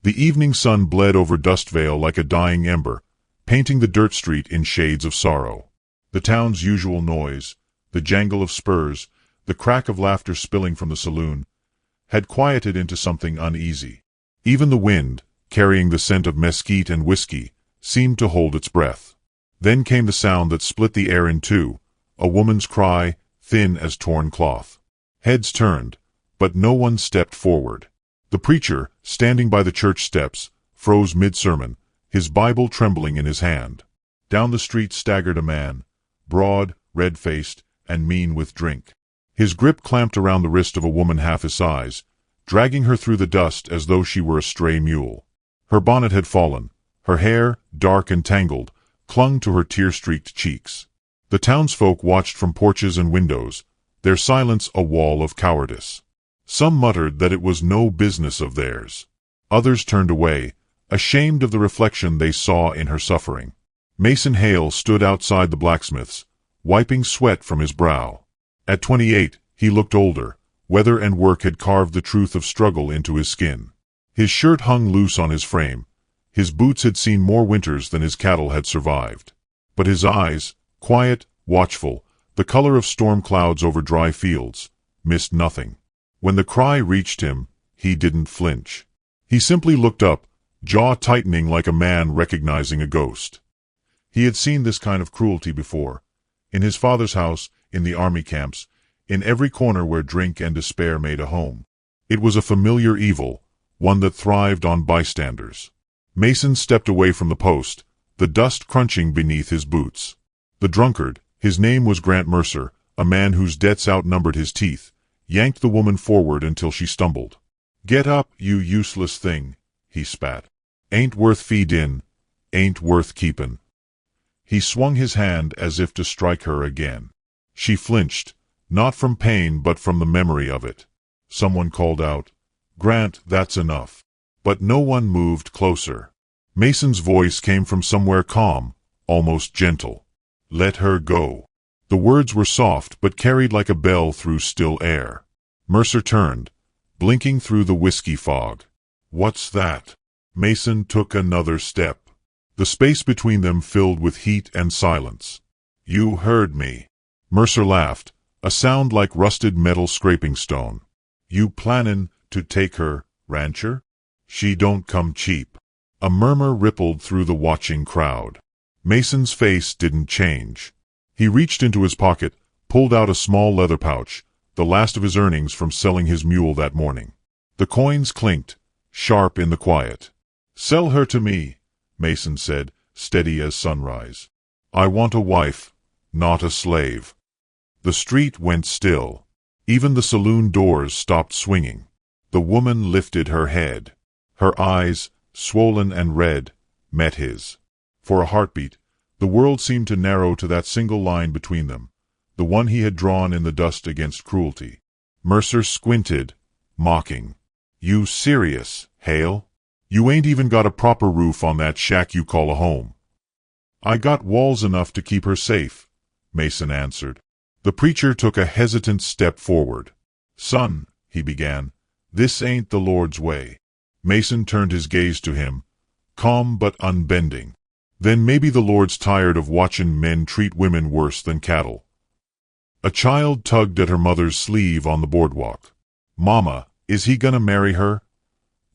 The evening sun bled over Dustvale like a dying ember, painting the dirt street in shades of sorrow. The town's usual noise, the jangle of spurs, the crack of laughter spilling from the saloon, had quieted into something uneasy. Even the wind, carrying the scent of mesquite and whiskey, seemed to hold its breath. Then came the sound that split the air in two, a woman's cry, thin as torn cloth. Heads turned, but no one stepped forward. The preacher, standing by the church steps, froze mid-sermon, his Bible trembling in his hand. Down the street staggered a man, broad, red-faced, and mean with drink. His grip clamped around the wrist of a woman half his size, dragging her through the dust as though she were a stray mule. Her bonnet had fallen. Her hair, dark and tangled, clung to her tear-streaked cheeks. The townsfolk watched from porches and windows, their silence a wall of cowardice. Some muttered that it was no business of theirs. Others turned away, ashamed of the reflection they saw in her suffering. Mason Hale stood outside the blacksmith's, wiping sweat from his brow. At 28, he looked older. Weather and work had carved the truth of struggle into his skin. His shirt hung loose on his frame. His boots had seen more winters than his cattle had survived. But his eyes, quiet, watchful, the color of storm clouds over dry fields, missed nothing. When the cry reached him, he didn't flinch. He simply looked up, jaw tightening like a man recognizing a ghost. He had seen this kind of cruelty before. In his father's house, in the army camps, in every corner where drink and despair made a home. It was a familiar evil, one that thrived on bystanders. Mason stepped away from the post, the dust crunching beneath his boots. The drunkard, his name was Grant Mercer, a man whose debts outnumbered his teeth, yanked the woman forward until she stumbled. "Get up, you useless thing," he spat. "Ain't worth feedin', ain't worth keepin'." He swung his hand as if to strike her again. She flinched, not from pain but from the memory of it. Someone called out, "Grant, that's enough." But no one moved closer. Mason's voice came from somewhere calm, almost gentle. "Let her go." The words were soft but carried like a bell through still air. Mercer turned, blinking through the whiskey fog. "What's that?" Mason took another step. The space between them filled with heat and silence. "You heard me." Mercer laughed, a sound like rusted metal scraping stone. "You plannin' to take her, rancher? She don't come cheap." A murmur rippled through the watching crowd. Mason's face didn't change. He reached into his pocket, pulled out a small leather pouch, the last of his earnings from selling his mule that morning. The coins clinked, sharp in the quiet. "Sell her to me," Mason said, steady as sunrise. "I want a wife, not a slave." The street went still. Even the saloon doors stopped swinging. The woman lifted her head. Her eyes, swollen and red, met his. For a heartbeat, the world seemed to narrow to that single line between them, the one he had drawn in the dust against cruelty. Mercer squinted, mocking. "You serious, Hale? You ain't even got a proper roof on that shack you call a home." "I got walls enough to keep her safe," Mason answered. The preacher took a hesitant step forward. "Son," he began, "this ain't the Lord's way." Mason turned his gaze to him, calm but unbending. "Then maybe the Lord's tired of watchin' men treat women worse than cattle." A child tugged at her mother's sleeve on the boardwalk. "Mama, is he gonna marry her?"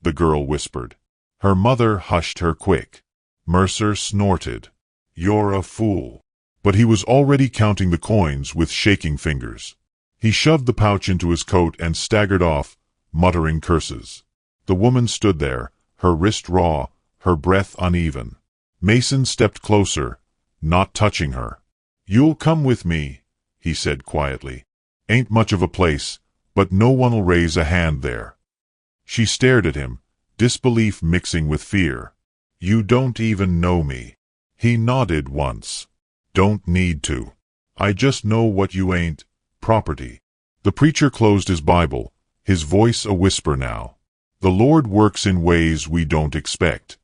the girl whispered. Her mother hushed her quick. Mercer snorted. "You're a fool." But he was already counting the coins with shaking fingers. He shoved the pouch into his coat and staggered off, muttering curses. The woman stood there, her wrist raw, her breath uneven. Mason stepped closer, not touching her. "You'll come with me," he said quietly. "Ain't much of a place, but no one'll raise a hand there." She stared at him, disbelief mixing with fear. "You don't even know me." He nodded once. "Don't need to. I just know what you ain't, property." The preacher closed his Bible, his voice a whisper now. "The Lord works in ways we don't expect."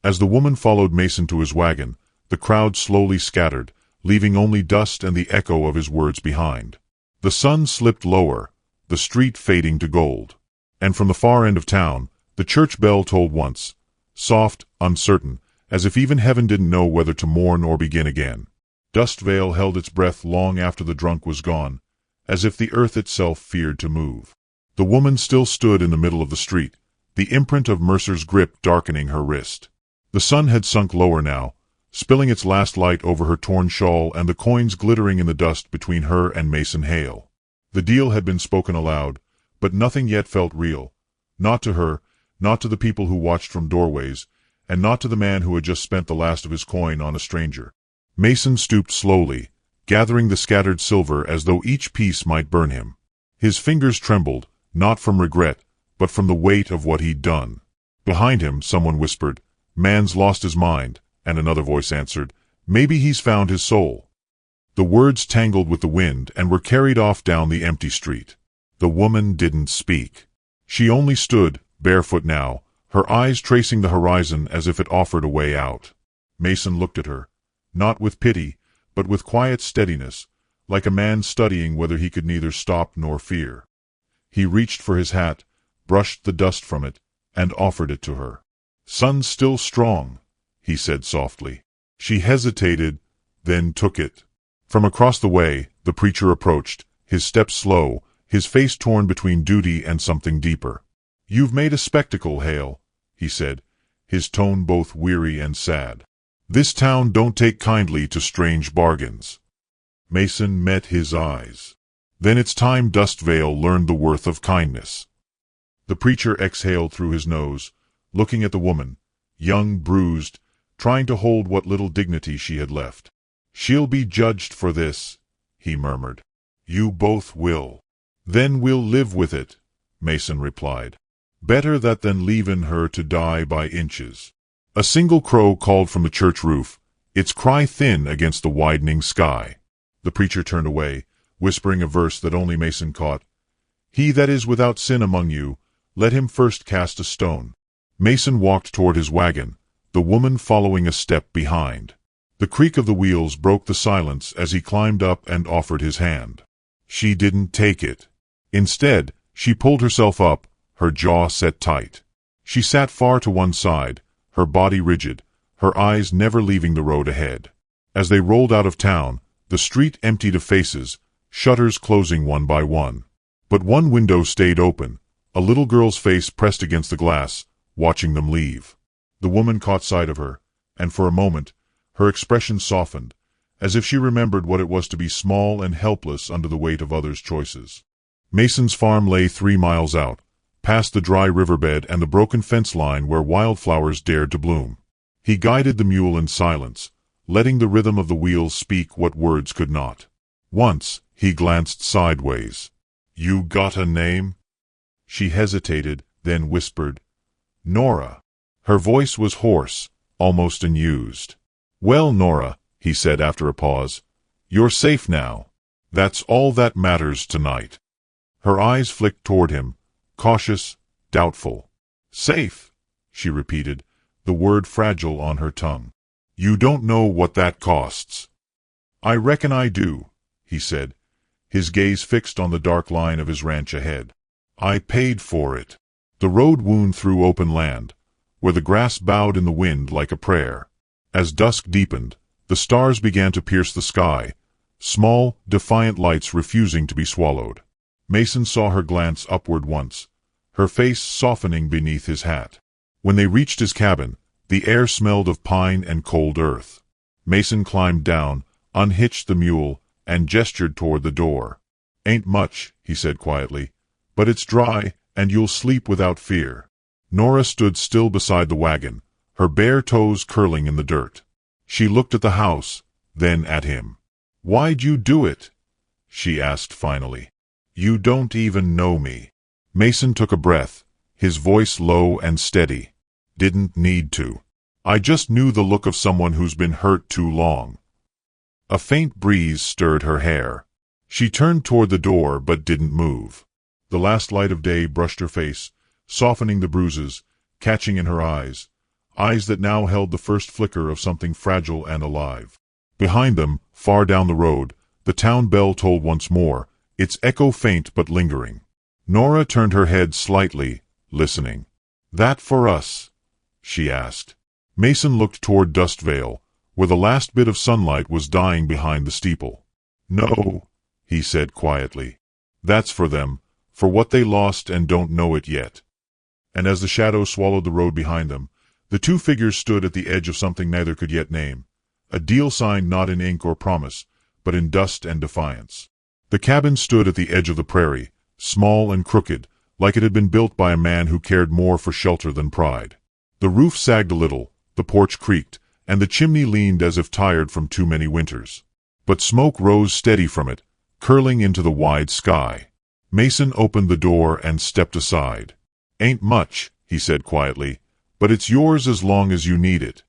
As the woman followed Mason to his wagon, the crowd slowly scattered, leaving only dust and the echo of his words behind. The sun slipped lower, the street fading to gold. And from the far end of town, The church bell tolled once, soft, uncertain, as if even heaven didn't know whether to mourn or begin again. Dust Vale held its breath long after the drunk was gone, as if the earth itself feared to move. The woman still stood in the middle of the street, the imprint of Mercer's grip darkening her wrist. The sun had sunk lower now, spilling its last light over her torn shawl and the coins glittering in the dust between her and Mason Hale. The deal had been spoken aloud, but nothing yet felt real. Not to her, not to the people who watched from doorways, and not to the man who had just spent the last of his coin on a stranger. Mason stooped slowly, gathering the scattered silver as though each piece might burn him. His fingers trembled, not from regret, but from the weight of what he'd done. Behind him, someone whispered, "Man's lost his mind," and another voice answered, "Maybe he's found his soul." The words tangled with the wind and were carried off down the empty street. The woman didn't speak. She only stood, barefoot now, her eyes tracing the horizon as if it offered a way out. Mason looked at her, not with pity, but with quiet steadiness, like a man studying whether he could neither stop nor fear. He reached for his hat, brushed the dust from it, and offered it to her. "Sun's still strong," he said softly. She hesitated, then took it. From across the way, the preacher approached, his steps slow, his face torn between duty and something deeper. "You've made a spectacle, Hale," he said, his tone both weary and sad. "This town don't take kindly to strange bargains." Mason met his eyes. Then it's time Dust Vale learned the worth of kindness. The preacher exhaled through his nose, looking at the woman, young, bruised, trying to hold what little dignity she had left. "She'll be judged for this," he murmured. "You both will." "Then we'll live with it," Mason replied. "Better that than leavin' her to die by inches." A single crow called from the church roof, its cry thin against the widening sky. The preacher turned away, whispering a verse that only Mason caught. "He that is without sin among you, let him first cast a stone." Mason walked toward his wagon, the woman following a step behind. The creak of the wheels broke the silence as he climbed up and offered his hand. She didn't take it. Instead, she pulled herself up, her jaw set tight. She sat far to one side, her body rigid, her eyes never leaving the road ahead. As they rolled out of town, the street emptied of faces, shutters closing one by one. But one window stayed open, a little girl's face pressed against the glass, watching them leave. The woman caught sight of her, and for a moment, her expression softened, as if she remembered what it was to be small and helpless under the weight of others' choices. Mason's farm lay 3 miles out, past the dry riverbed and the broken fence line where wildflowers dared to bloom. He guided the mule in silence, letting the rhythm of the wheels speak what words could not. Once, he glanced sideways. "You got a name?" She hesitated, then whispered, "Nora." Her voice was hoarse, almost unused. "Well, Nora," he said after a pause, "you're safe now. That's all that matters tonight." Her eyes flicked toward him, cautious, doubtful. "Safe," she repeated, the word fragile on her tongue. "You don't know what that costs." "I reckon I do," he said, his gaze fixed on the dark line of his ranch ahead. "I paid for it." The road wound through open land, where the grass bowed in the wind like a prayer. As dusk deepened, the stars began to pierce the sky, small, defiant lights refusing to be swallowed. Mason saw her glance upward once, her face softening beneath his hat. When they reached his cabin, the air smelled of pine and cold earth. Mason climbed down, unhitched the mule, and gestured toward the door. "Ain't much," he said quietly, "but it's dry, and you'll sleep without fear." Nora stood still beside the wagon, her bare toes curling in the dirt. She looked at the house, then at him. "Why'd you do it?" she asked finally. "You don't even know me." Mason took a breath, his voice low and steady. "Didn't need to. I just knew the look of someone who's been hurt too long." A faint breeze stirred her hair. She turned toward the door but didn't move. The last light of day brushed her face, softening the bruises, catching in her eyes that now held the first flicker of something fragile and alive. Behind them, far down the road, the town bell tolled once more, its echo faint but lingering. Nora turned her head slightly, listening. "That for us?" she asked. Mason looked toward Dust Vale, where the last bit of sunlight was dying behind the steeple. "No," he said quietly. "That's for them, for what they lost and don't know it yet." And as the shadow swallowed the road behind them, the two figures stood at the edge of something neither could yet name, a deal signed not in ink or promise, but in dust and defiance. The cabin stood at the edge of the prairie, small and crooked, like it had been built by a man who cared more for shelter than pride. The roof sagged a little, the porch creaked, and the chimney leaned as if tired from too many winters. But smoke rose steady from it, curling into the wide sky. Mason opened the door and stepped aside. "Ain't much," he said quietly, "but it's yours as long as you need it."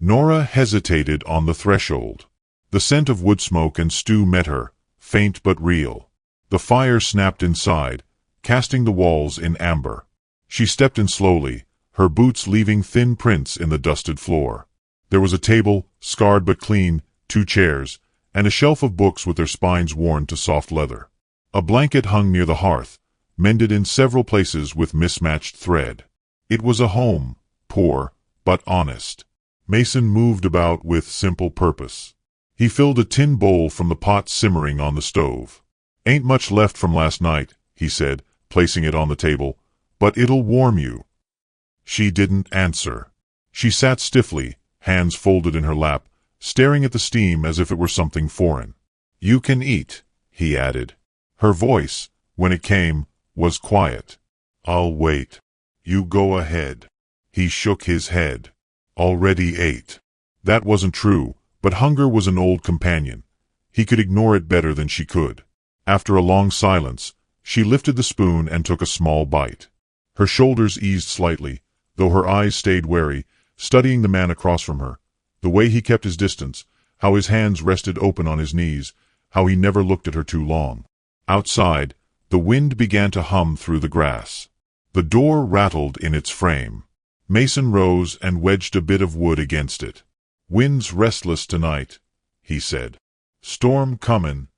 Nora hesitated on the threshold. The scent of wood smoke and stew met her, faint but real. The fire snapped inside, casting the walls in amber. She stepped in slowly, her boots leaving thin prints in the dusted floor. There was a table, scarred but clean, 2 chairs, and a shelf of books with their spines worn to soft leather. A blanket hung near the hearth, mended in several places with mismatched thread. It was a home, poor, but honest. Mason moved about with simple purpose. He filled a tin bowl from the pot simmering on the stove. "Ain't much left from last night," he said, placing it on the table, "but it'll warm you." She didn't answer. She sat stiffly, hands folded in her lap, staring at the steam as if it were something foreign. "You can eat," he added. Her voice, when it came, was quiet. "I'll wait. You go ahead." He shook his head. "Already ate." That wasn't true, but hunger was an old companion. He could ignore it better than she could. After a long silence, she lifted the spoon and took a small bite. Her shoulders eased slightly, though her eyes stayed wary, studying the man across from her, the way he kept his distance, how his hands rested open on his knees, how he never looked at her too long. Outside, the wind began to hum through the grass. The door rattled in its frame. Mason rose and wedged a bit of wood against it. "Wind's restless tonight," he said. "Storm comin',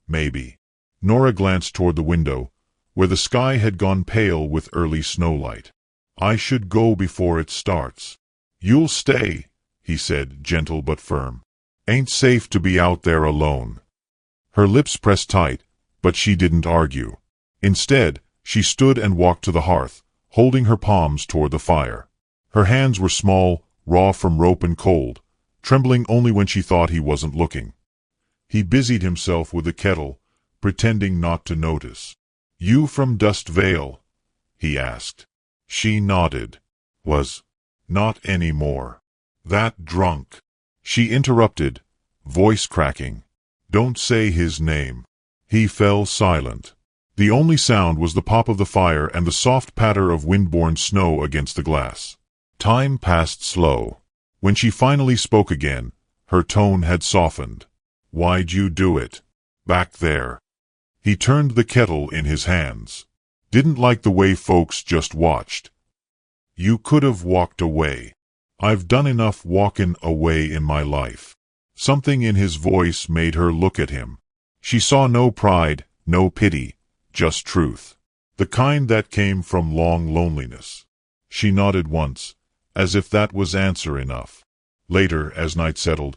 maybe." Nora glanced toward the window, where the sky had gone pale with early snowlight. "I should go before it starts." "You'll stay," he said, gentle but firm. "Ain't safe to be out there alone." Her lips pressed tight, but she didn't argue. Instead, she stood and walked to the hearth, holding her palms toward the fire. Her hands were small, raw from rope and cold, trembling only when she thought he wasn't looking. He busied himself with the kettle, pretending not to notice. "You from Dust Vale?" he asked. She nodded. "Was not any more. That drunk." She interrupted, voice cracking. "Don't say his name." He fell silent. The only sound was the pop of the fire and the soft patter of wind-borne snow against the glass. Time passed slow. When she finally spoke again, her tone had softened. "Why'd you do it? Back there." He turned the kettle in his hands. "Didn't like the way folks just watched." "You could have walked away." "I've done enough walkin' away in my life." Something in his voice made her look at him. She saw no pride, no pity, just truth. The kind that came from long loneliness. She nodded once, as if that was answer enough. Later, as night settled,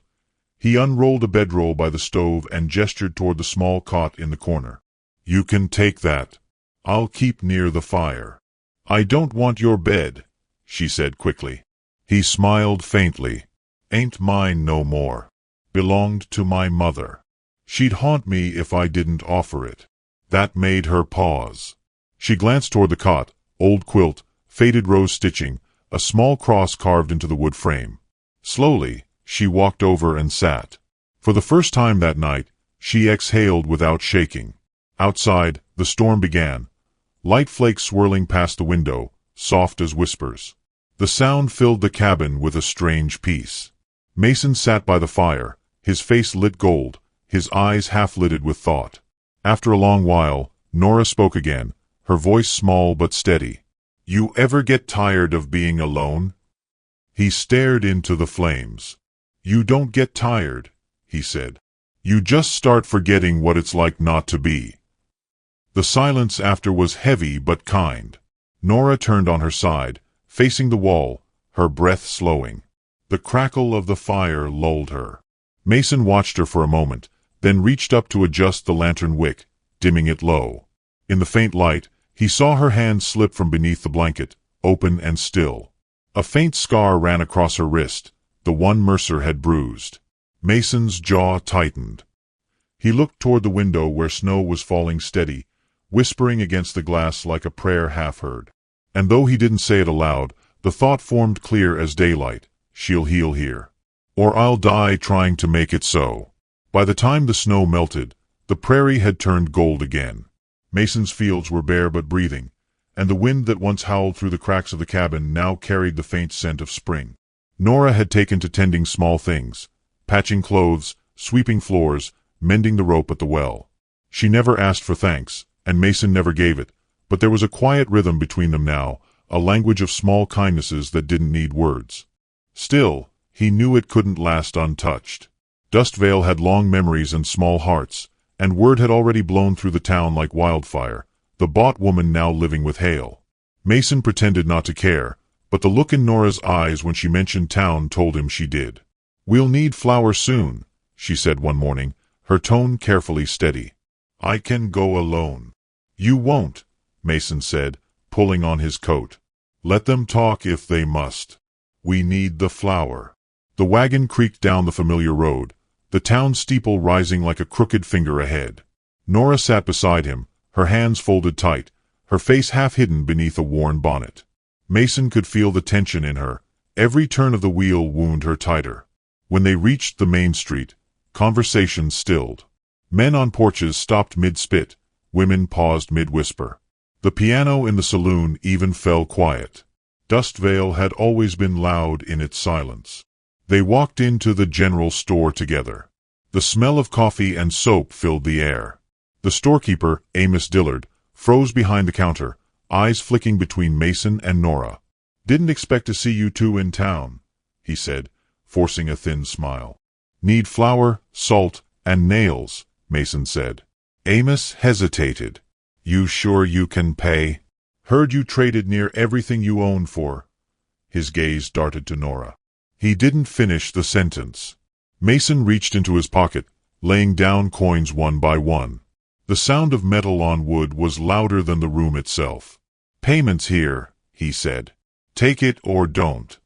he unrolled a bedroll by the stove and gestured toward the small cot in the corner. "You can take that. I'll keep near the fire." "I don't want your bed," she said quickly. He smiled faintly. "Ain't mine no more. Belonged to my mother. She'd haunt me if I didn't offer it." That made her pause. She glanced toward the cot, old quilt, faded rose stitching, a small cross carved into the wood frame. Slowly, she walked over and sat. For the first time that night, she exhaled without shaking. Outside, the storm began, light flakes swirling past the window, soft as whispers. The sound filled the cabin with a strange peace. Mason sat by the fire, his face lit gold, his eyes half-lidded with thought. After a long while, Nora spoke again, her voice small but steady. "You ever get tired of being alone?" He stared into the flames. "You don't get tired," he said. "You just start forgetting what it's like not to be." The silence after was heavy but kind. Nora turned on her side, facing the wall, her breath slowing. The crackle of the fire lulled her. Mason watched her for a moment, then reached up to adjust the lantern wick, dimming it low. In the faint light, he saw her hand slip from beneath the blanket, open and still. A faint scar ran across her wrist, the one Mercer had bruised. Mason's jaw tightened. He looked toward the window where snow was falling steady, whispering against the glass like a prayer half-heard. And though he didn't say it aloud, the thought formed clear as daylight: she'll heal here. Or I'll die trying to make it so. By the time the snow melted, the prairie had turned gold again. Mason's fields were bare but breathing, and the wind that once howled through the cracks of the cabin now carried the faint scent of spring. Nora had taken to tending small things, patching clothes, sweeping floors, mending the rope at the well. She never asked for thanks, and Mason never gave it, but there was a quiet rhythm between them now, a language of small kindnesses that didn't need words. Still, he knew it couldn't last untouched. Dustvale had long memories and small hearts, and word had already blown through the town like wildfire, the bought woman now living with Hale. Mason pretended not to care, but the look in Nora's eyes when she mentioned town told him she did. "We'll need flour soon," she said one morning, her tone carefully steady. "I can go alone." "You won't," Mason said, pulling on his coat. "Let them talk if they must. We need the flour." The wagon creaked down the familiar road, the town steeple rising like a crooked finger ahead. Nora sat beside him, her hands folded tight, her face half hidden beneath a worn bonnet. Mason could feel the tension in her. Every turn of the wheel wound her tighter. When they reached the main street, conversation stilled. Men on porches stopped mid-spit, women paused mid-whisper. The piano in the saloon even fell quiet. Dustvale had always been loud in its silence. They walked into the general store together. The smell of coffee and soap filled the air. The storekeeper, Amos Dillard, froze behind the counter, eyes flicking between Mason and Nora. "Didn't expect to see you two in town," he said, forcing a thin smile. "Need flour, salt, and nails," Mason said. Amos hesitated. "You sure you can pay? Heard you traded near everything you owned for." His gaze darted to Nora. He didn't finish the sentence. Mason reached into his pocket, laying down coins one by one. The sound of metal on wood was louder than the room itself. "Payment's here," he said. "Take it or don't."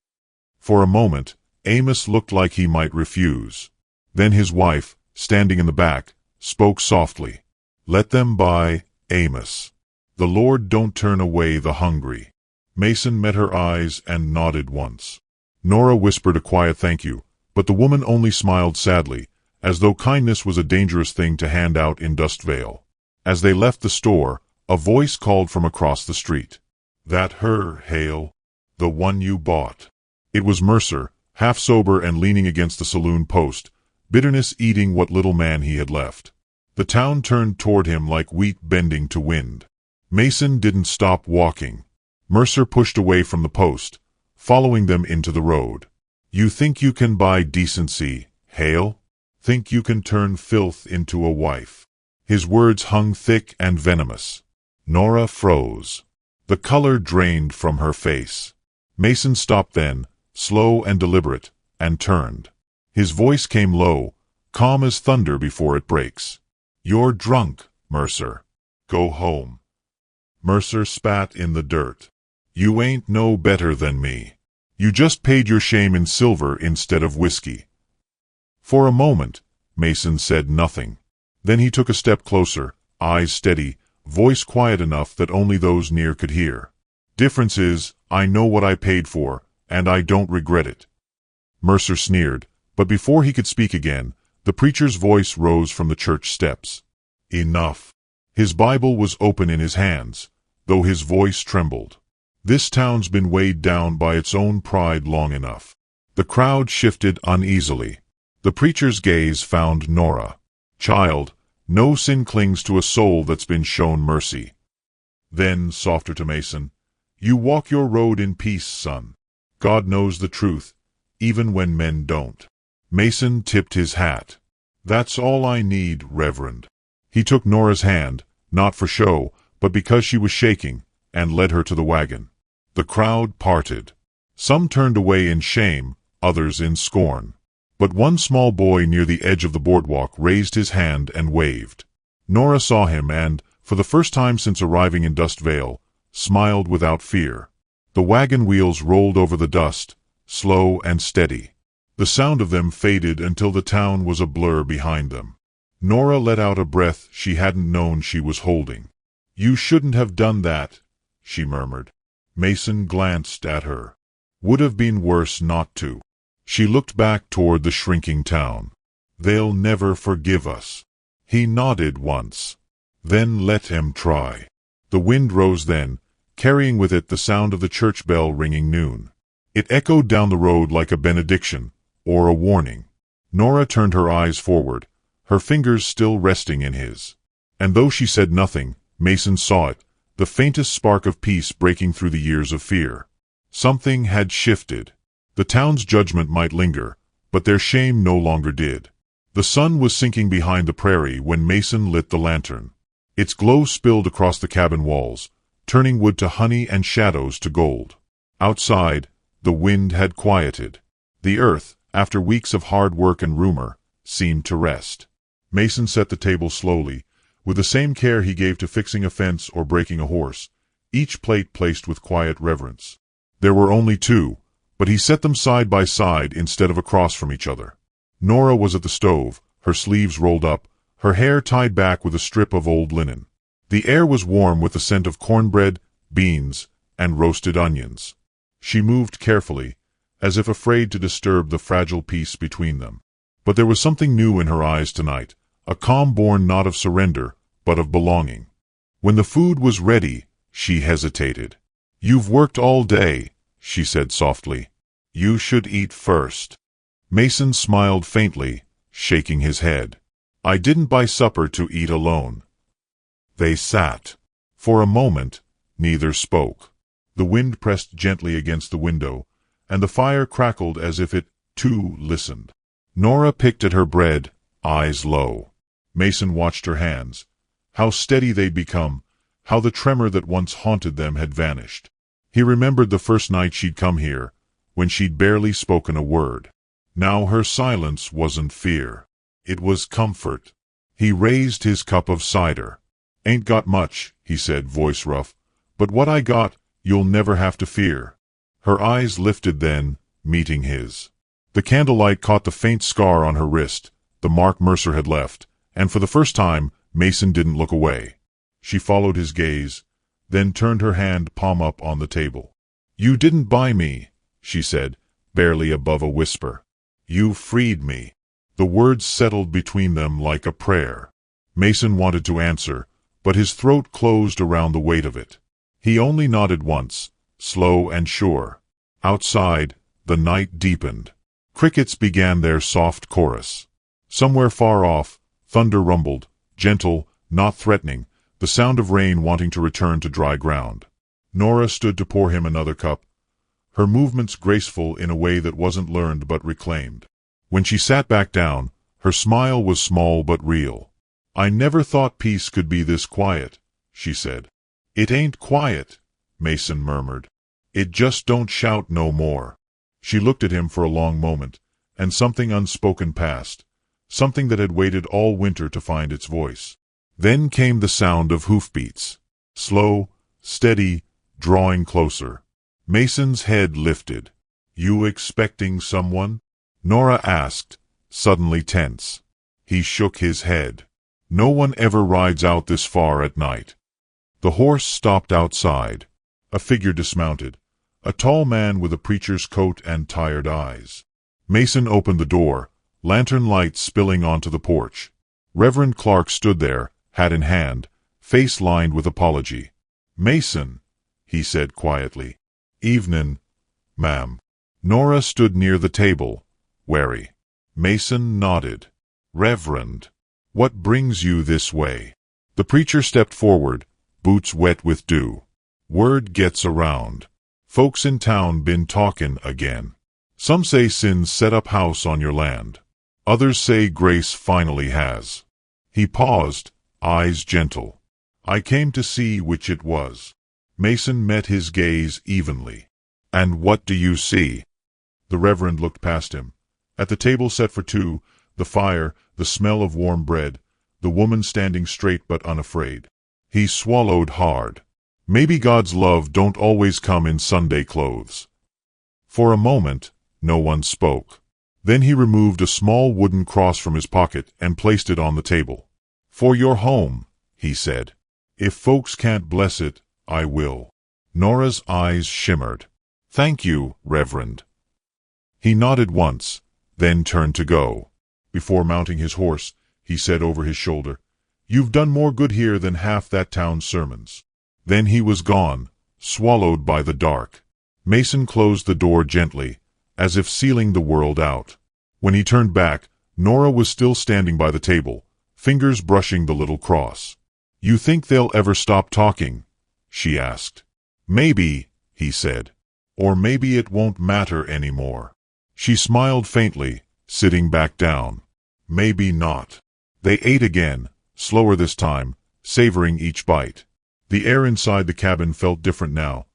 For a moment, Amos looked like he might refuse. Then his wife, standing in the back, spoke softly. "Let them buy, Amos. The Lord don't turn away the hungry." Mason met her eyes and nodded once. Nora whispered a quiet thank you, but the woman only smiled sadly, as though kindness was a dangerous thing to hand out in Dustvale. As they left the store, a voice called from across the street. "That her, Hale? The one you bought?" It was Mercer, half sober and leaning against the saloon post, bitterness eating what little man he had left. The town turned toward him like wheat bending to wind. Mason didn't stop walking. Mercer pushed away from the post, following them into the road. "You think you can buy decency, Hale? Think you can turn filth into a wife?" His words hung thick and venomous. Nora froze. The color drained from her face. Mason stopped then, slow and deliberate, and turned. His voice came low, calm as thunder before it breaks. "You're drunk, Mercer. Go home." Mercer spat in the dirt. "You ain't no better than me. You just paid your shame in silver instead of whiskey." For a moment, Mason said nothing. Then he took a step closer, eyes steady, voice quiet enough that only those near could hear. "Difference is, I know what I paid for, and I don't regret it." Mercer sneered, but before he could speak again, the preacher's voice rose from the church steps. "Enough." His Bible was open in his hands, though his voice trembled. "This town's been weighed down by its own pride long enough." The crowd shifted uneasily. The preacher's gaze found Nora. "Child, no sin clings to a soul that's been shown mercy." Then, softer to Mason, "You walk your road in peace, son. God knows the truth, even when men don't." Mason tipped his hat. "That's all I need, Reverend." He took Nora's hand, not for show, but because she was shaking, and led her to the wagon. The crowd parted. Some turned away in shame, others in scorn. But one small boy near the edge of the boardwalk raised his hand and waved. Nora saw him and, for the first time since arriving in Dust Vale, smiled without fear. The wagon wheels rolled over the dust, slow and steady. The sound of them faded until the town was a blur behind them. Nora let out a breath she hadn't known she was holding. "You shouldn't have done that," she murmured. Mason glanced at her. "Would have been worse not to." She looked back toward the shrinking town. "They'll never forgive us." He nodded once. "Then let him try." The wind rose then, carrying with it the sound of the church bell ringing noon. It echoed down the road like a benediction, or a warning. Nora turned her eyes forward, her fingers still resting in his. And though she said nothing, Mason saw it, the faintest spark of peace breaking through the years of fear. Something had shifted. The town's judgment might linger, but their shame no longer did. The sun was sinking behind the prairie when Mason lit the lantern. Its glow spilled across the cabin walls, turning wood to honey and shadows to gold. Outside, the wind had quieted. The earth, after weeks of hard work and rumor, seemed to rest. Mason set the table slowly, with the same care he gave to fixing a fence or breaking a horse, each plate placed with quiet reverence. There were only two, but he set them side by side instead of across from each other. Nora was at the stove, her sleeves rolled up, her hair tied back with a strip of old linen. The air was warm with the scent of cornbread, beans, and roasted onions. She moved carefully, as if afraid to disturb the fragile peace between them. But there was something new in her eyes tonight, a calm born not of surrender, but of belonging. When the food was ready, she hesitated. "You've worked all day," she said softly. "You should eat first." Mason smiled faintly, shaking his head. "I didn't buy supper to eat alone." They sat. For a moment, neither spoke. The wind pressed gently against the window, and the fire crackled as if it, too, listened. Nora picked at her bread, eyes low. Mason watched her hands. How steady they'd become, how the tremor that once haunted them had vanished. He remembered the first night she'd come here, when she'd barely spoken a word. Now her silence wasn't fear. It was comfort. He raised his cup of cider. "Ain't got much," he said, voice rough, "but what I got, you'll never have to fear." Her eyes lifted then, meeting his. The candlelight caught the faint scar on her wrist, the mark Mercer had left, and for the first time, Mason didn't look away. She followed his gaze, then turned her hand palm up on the table. "You didn't buy me," she said, barely above a whisper. "You freed me." The words settled between them like a prayer. Mason wanted to answer, but his throat closed around the weight of it. He only nodded once, slow and sure. Outside, the night deepened. Crickets began their soft chorus. Somewhere far off, thunder rumbled, gentle, not threatening, the sound of rain wanting to return to dry ground. Nora stood to pour him another cup, her movements graceful in a way that wasn't learned but reclaimed. When she sat back down, her smile was small but real. "I never thought peace could be this quiet," she said. "It ain't quiet," Mason murmured. "It just don't shout no more." She looked at him for a long moment, and something unspoken passed, something that had waited all winter to find its voice. Then came the sound of hoofbeats. Slow, steady, drawing closer. Mason's head lifted. "You expecting someone?" Nora asked, suddenly tense. He shook his head. "No one ever rides out this far at night." The horse stopped outside. A figure dismounted, a tall man with a preacher's coat and tired eyes. Mason opened the door, lantern light spilling onto the porch. Reverend Clark stood there, hat in hand, face lined with apology. "Mason," he said quietly. "Evenin', ma'am." Nora stood near the table, wary. Mason nodded. "Reverend, what brings you this way?" The preacher stepped forward, boots wet with dew. "Word gets around. Folks in town been talkin' again. Some say sin's set up house on your land. Others say grace finally has." He paused, eyes gentle. "I came to see which it was." Mason met his gaze evenly. "And what do you see?" The Reverend looked past him. At the table set for two, the fire, the smell of warm bread, the woman standing straight but unafraid. He swallowed hard. Maybe God's love don't always come in Sunday clothes. For a moment, no one spoke. Then he removed a small wooden cross from his pocket and placed it on the table. "For your home," he said. "If folks can't bless it, I will." Nora's eyes shimmered. "Thank you, Reverend." He nodded once, then turned to go. Before mounting his horse, he said over his shoulder, "You've done more good here than half that town's sermons." Then he was gone, swallowed by the dark. Mason closed the door gently, as if sealing the world out. When he turned back, Nora was still standing by the table, fingers brushing the little cross. "You think they'll ever stop talking?" she asked. "Maybe," he said. "Or maybe it won't matter anymore." She smiled faintly, sitting back down. "Maybe not." They ate again, slower this time, savoring each bite. The air inside the cabin felt different now,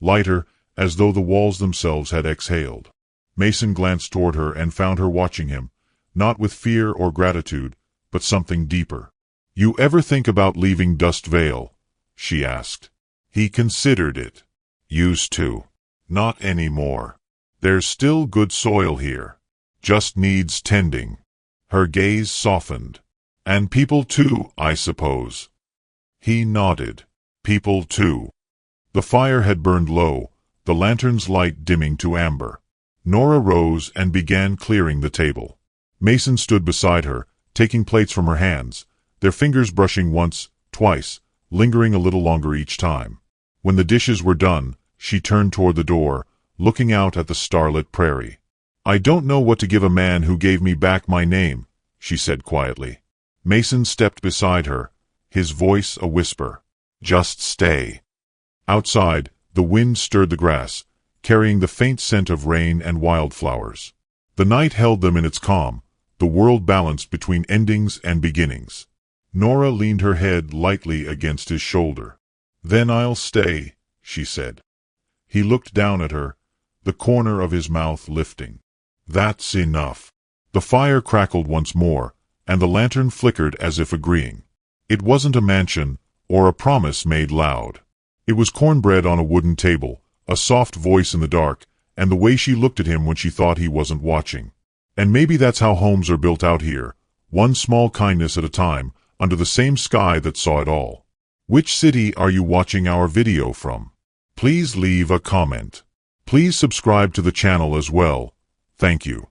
lighter, as though the walls themselves had exhaled. Mason glanced toward her and found her watching him, not with fear or gratitude, but something deeper. "You ever think about leaving Dust Vale?" she asked. He considered it. "Used to. Not anymore. There's still good soil here. Just needs tending." Her gaze softened. "And people too, I suppose." He nodded. "People too." The fire had burned low, the lantern's light dimming to amber. Nora rose and began clearing the table. Mason stood beside her, taking plates from her hands, their fingers brushing once, twice, lingering a little longer each time. When the dishes were done, she turned toward the door, looking out at the starlit prairie. "I don't know what to give a man who gave me back my name," she said quietly. Mason stepped beside her, his voice a whisper. "Just stay." Outside, the wind stirred the grass, carrying the faint scent of rain and wildflowers. The night held them in its calm, the world balanced between endings and beginnings. Nora leaned her head lightly against his shoulder. "Then I'll stay," she said. He looked down at her, the corner of his mouth lifting. "That's enough." The fire crackled once more, and the lantern flickered as if agreeing. It wasn't a mansion, or a promise made loud. It was cornbread on a wooden table, a soft voice in the dark, and the way she looked at him when she thought he wasn't watching. And maybe that's how homes are built out here, one small kindness at a time, under the same sky that saw it all. Which city are you watching our video from? Please leave a comment. Please subscribe to the channel as well. Thank you.